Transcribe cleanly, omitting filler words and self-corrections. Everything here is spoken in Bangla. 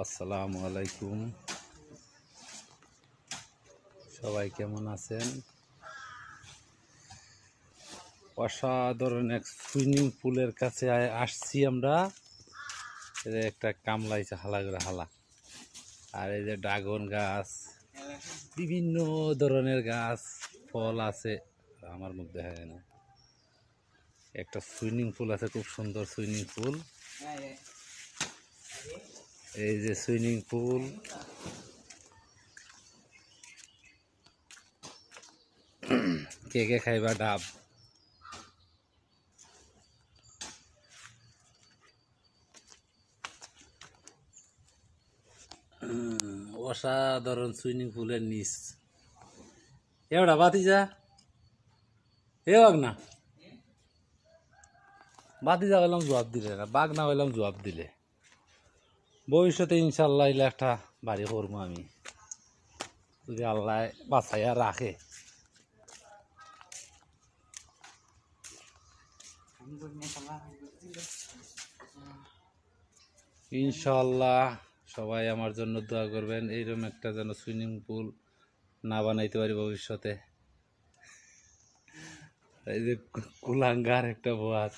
আসসালামু আলাইকুম। সবাই কেমন আছেন? অসাধারণ এক সুইমিং পুলের কাছে আসছি আমরা। একটা কামলাইছে হালা করে হালা, আর এই যে ড্রাগন গাছ, বিভিন্ন ধরনের গাছ ফল আছে। আমার মুখ দেখা যায় না। একটা সুইমিং পুল আছে, খুব সুন্দর সুইমিং পুল। এই যে সুইমিং পুল, কে কে খাইবা ডাব? অসাধারণ সুইমিং পুলের নিচ। এবার বাতিজা এ বাঘ না, বাতিজা হইলাম জবাব দিলে না, বাঘ না হইলাম জবাব দিলে। ভবিষ্যতে ইনশাল্লাহ এলে একটা বাড়ি করবো আমি, যদি আল্লাহ বাঁচাইয়া রাখে। ইনশাল্লাহ সবাই আমার জন্য দোয়া করবেন, এইরকম একটা যেন সুইমিং পুল না বানাইতে পারি ভবিষ্যতে। এই যে কুলাঙ্গার একটা বাত।